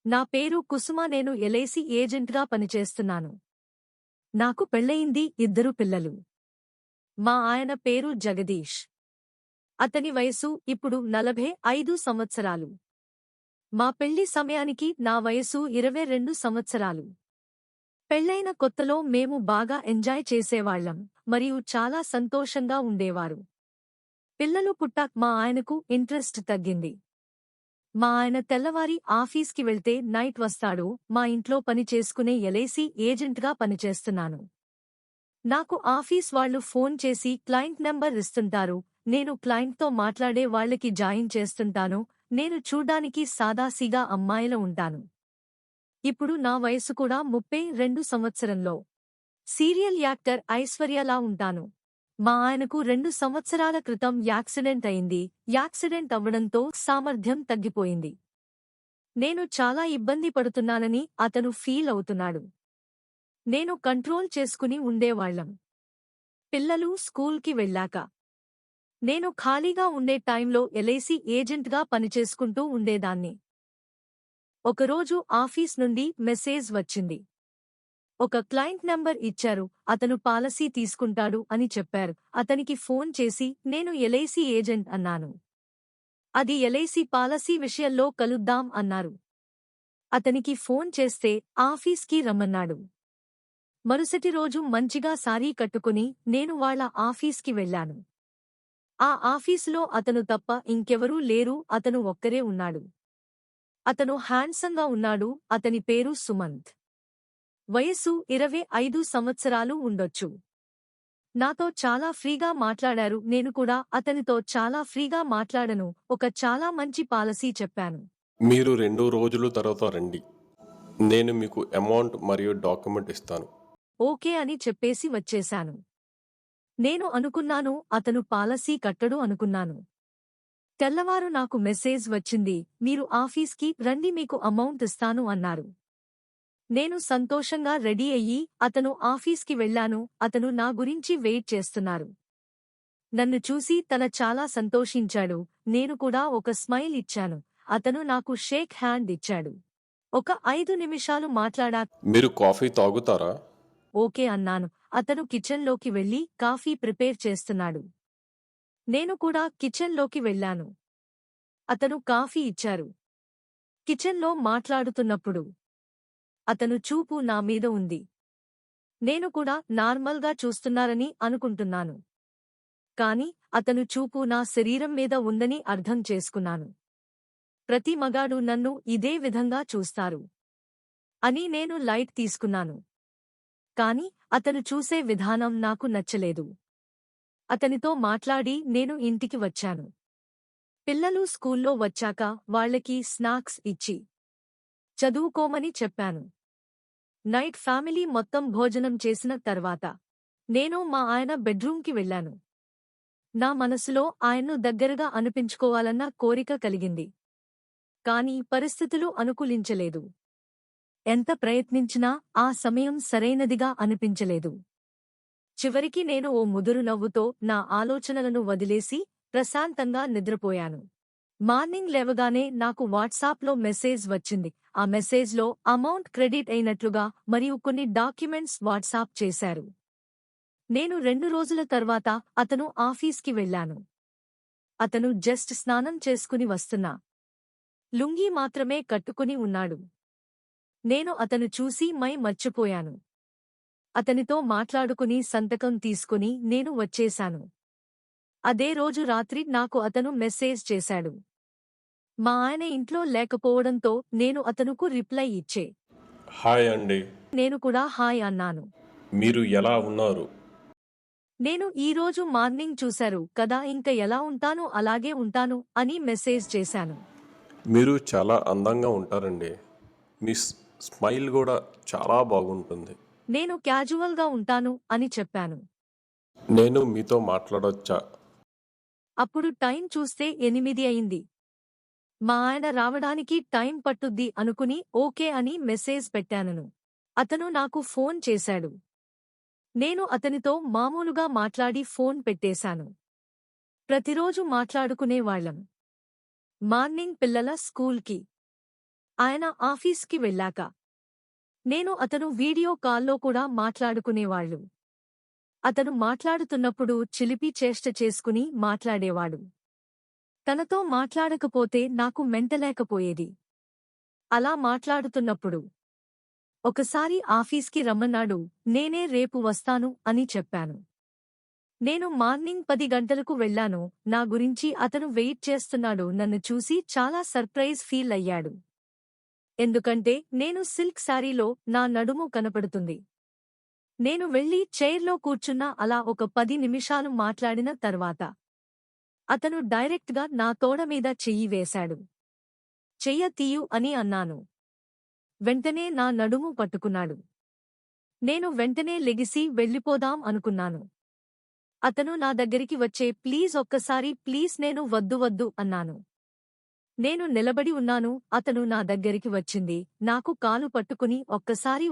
నా పేరు కుసుమ. నేను ఎల్ఐసి ఏజెంట్గా పనిచేస్తున్నాను. నాకు పెళ్లయింది, 2 పిల్లలు. మా ఆయన పేరు జగదీష్. అతని వయసు ఇప్పుడు 45 సంవత్సరాలు. మా పెళ్లి సమయానికి నా వయసు 22 సంవత్సరాలు. పెళ్లైన కొత్తలో మేము బాగా ఎంజాయ్ చేసేవాళ్లం మరియు చాలా సంతోషంగా ఉండేవారు. పిల్లలు పుట్టాక మా ఆయనకు ఇంట్రెస్ట్ తగ్గింది. మా ఆయన తెల్లవారి ఆఫీస్కి వెళ్తే నైట్ వస్తాడు. మా ఇంట్లో పని చేసుకునే ఎల్ఐసి ఏజెంట్గా పనిచేస్తున్నాను. నాకు ఆఫీస్ వాళ్ళు ఫోన్ చేసి క్లయింట్ నెంబర్ ఇస్తుంటారు. నేను క్లయింట్తో మాట్లాడే వాళ్లకి జాయిన్ చేస్తుంటాను. నేను చూడ్డానికి సాదాసీగా అమ్మాయిలా ఉంటాను. ఇప్పుడు నా వయసు కూడా 32 సంవత్సరంలో. సీరియల్ యాక్టర్ ఐశ్వర్యలా ఉంటాను. మా ఆయనకు 2 సంవత్సరాల క్రితం యాక్సిడెంట్ అయింది. యాక్సిడెంట్ అవ్వడంతో సామర్థ్యం తగ్గిపోయింది. నేను చాలా ఇబ్బంది పడుతున్నానని అతను ఫీల్ అవుతున్నాడు. నేను కంట్రోల్ చేసుకుని ఉండేవాళ్లం. పిల్లలు స్కూల్కి వెళ్ళాక నేను ఖాళీగా ఉండే టైంలో ఎల్ఐసి ఏజెంట్గా పనిచేసుకుంటూ ఉండేదాన్ని. ఒకరోజు ఆఫీస్ నుండి మెసేజ్ వచ్చింది. ఒక క్లయింట్ నంబర్ ఇచ్చారు. అతను పాలసీ తీసుకుంటాడు అని చెప్పారు. అతనికి ఫోన్ చేసి నేను ఎల్ఐసి ఏజెంట్ అన్నాను. అది ఎల్ఐసి పాలసీ విషయంలో కలుద్దాం అన్నారు. అతనికి ఫోన్ చేస్తే ఆఫీస్కి రమ్మన్నాడు. మరుసటి రోజు మంచిగా సారీ కట్టుకుని నేను వాళ్ళ ఆఫీస్కి వెళ్ళాను. ఆ ఆఫీసులో అతను తప్ప ఇంకెవరూ లేరు. అతను ఒక్కరే ఉన్నాడు. అతను హ్యాండ్సంగా ఉన్నాడు. అతని పేరు సుమంత్. వయస్సు 25 సంవత్సరాలు ఉండొచ్చు. నాతో చాలా ఫ్రీగా మాట్లాడారు. నేను కూడా అతనితో చాలా ఫ్రీగా మాట్లాడను. ఒక చాలా మంచి పాలసీ చెప్పాను. మీరు 2 రోజుల తర్వాత రండి. నేను మీకు అమౌంట్ మరియు డాక్యుమెంట్ ఇస్తాను. ఓకే అని చెప్పేసి వచ్చేశాను. నేను అనుకున్నాను అతను పాలసీ కట్టడు అనుకున్నాను. తెల్లవారు నాకు మెసేజ్ వచ్చింది. మీరు ఆఫీస్కి రండి, మీకు అమౌంట్ ఇస్తాను అన్నారు. నేను సంతోషంగా రెడీ అయ్యి అతను ఆఫీస్కి వెళ్ళాను. అతను నా గురించి వెయిట్ చేస్తున్నారు. నన్ను చూసి తన చాలా సంతోషించాడు. నేను కూడా ఒక స్మైల్ ఇచ్చాను. అతను నాకు షేక్ హ్యాండ్ ఇచ్చాడు. ఒక 5 నిమిషాలు మాట్లాడా. మీరు కాఫీ తాగుతారా? ఓకే అన్నాను. అతను కిచెన్లోకి వెళ్లి కాఫీ ప్రిపేర్ చేస్తున్నాడు. నేను కూడా కిచెన్లోకి వెళ్ళాను. అతను కాఫీ ఇచ్చారు. కిచెన్లో మాట్లాడుతున్నప్పుడు అతను చూపు నా మీద ఉంది. నేను కూడా నార్మల్గా చూస్తున్నారని అనుకుంటున్నాను. కాని అతను చూపు నా శరీరం మీద ఉందని అర్థం చేసుకున్నాను. ప్రతి మగాడు నన్ను ఇదే విధంగా చూస్తారు అని నేను లైట్ తీసుకున్నాను. కాని అతను చూసే విధానం నాకు నచ్చలేదు. అతనితో మాట్లాడి నేను ఇంటికి వచ్చాను. పిల్లలు స్కూల్లో వచ్చాక వాళ్లకి స్నాక్స్ ఇచ్చి చదువుకోమని చెప్పాను. నైట్ ఫ్యామిలీ మొత్తం భోజనం చేసిన తర్వాత నేను మా ఆయన బెడ్రూంకి వెళ్ళాను. నా మనసులో ఆయన్ను దగ్గరగా అనిపించుకోవాలన్న కోరిక కలిగింది. కాని పరిస్థితులు అనుకూలించలేదు. ఎంత ప్రయత్నించినా ఆ సమయం సరైనదిగా అనిపించలేదు. చివరికి నేను ఓ ముదురు నవ్వుతో నా ఆలోచనలను వదిలేసి ప్రశాంతంగా నిద్రపోయాను. మార్నింగ్ లేవగానే నాకు వాట్సాప్లో మెసేజ్ వచ్చింది. ఆ మెసేజ్లో అమౌంట్ క్రెడిట్ అయినట్లుగా మరియు కొన్ని డాక్యుమెంట్స్ వాట్సాప్ చేశారు. నేను 2 రోజుల తర్వాత అతను ఆఫీస్కి వెళ్ళాను. అతను జస్ట్ స్నానం చేసుకుని వస్తున్నా. లుంగీ మాత్రమే కట్టుకుని ఉన్నాడు. నేను అతను చూసి మర్చిపోయాను. అతనితో మాట్లాడుకుని సంతకం తీసుకుని నేను వచ్చేశాను. అదే రోజు రాత్రి నాకు అతను మెసేజ్ చేశాడు. మా ఆయన ఇంట్లో లేకపోవడంతో నేను అతనుకు రిప్లై ఇచ్చే. హాయ్ అండి. నేను కూడా హాయ్ అన్నాను. మీరు ఎలా ఉన్నారు? నేను ఈరోజు మార్నింగ్ చూశారు కదా, ఇంకా ఎలా ఉంటాను అలాగే ఉంటాను అని మెసేజ్ చేశాను. మీరు చాలా అందంగా ఉంటారండి. మీ స్మైల్ కూడా చాలా బాగుంటుంది. నేను క్యాజువల్గా ఉంటాను అని చెప్పాను. నేను మీతో మాట్లాడొచ్చా? అప్పుడు టైం చూస్తే 8 అయింది. మా ఆయన రావడానికి టైం పట్టుద్ది అనుకుని ఓకే అని మెసేజ్ పెట్టాను. అతను నాకు ఫోన్ చేశాడు. నేను అతనితో మామూలుగా మాట్లాడి ఫోన్ పెట్టేశాను. ప్రతిరోజు మాట్లాడుకునేవాళ్లం. మార్నింగ్ పిల్లల స్కూల్కి ఆయన ఆఫీస్కి వెళ్ళాక నేను అతను వీడియో కాల్లో కూడా మాట్లాడుకునేవాళ్ళు. అతను మాట్లాడుతున్నప్పుడు చిలిపి చేష్ట చేసుకుని మాట్లాడేవాడు. తనతో మాట్లాడకపోతే నాకు మెంటలేకపోయేది. అలా మాట్లాడుతున్నప్పుడు ఒకసారి ఆఫీస్కి రమ్మన్నాడు. నేనే రేపు వస్తాను అని చెప్పాను. నేను మార్నింగ్ 10 గంటలకు వెళ్ళాను. నా గురించి అతను వెయిట్ చేస్తున్నాడు. నన్ను చూసి చాలా సర్ప్రైజ్ ఫీల్ అయ్యాడు. ఎందుకంటే నేను సిల్క్ శారీలో నా నడుము కనపడుతుంది. నేను వెళ్లి చైర్లో కూర్చున్నా. అలా ఒక 10 నిమిషాలు మాట్లాడిన తర్వాత అతను డైరెక్ట్గా నా తోడ మీద చెయ్యి వేశాడు. చెయ్య తీయు అని అన్నాను. వెంటనే నా నడుము పట్టుకున్నాడు. నేను వెంటనే లెగిసి వెళ్ళిపోదాం అనుకున్నాను. అతను నా దగ్గరికి వచ్చే ప్లీజ్ ఒక్కసారి ప్లీజ్ నేను వద్దు వద్దు అన్నాను. నేను నిలబడి ఉన్నాను. అతను నా దగ్గరికి వచ్చింది. నాకు కాలు పట్టుకుని ఒక్కసారి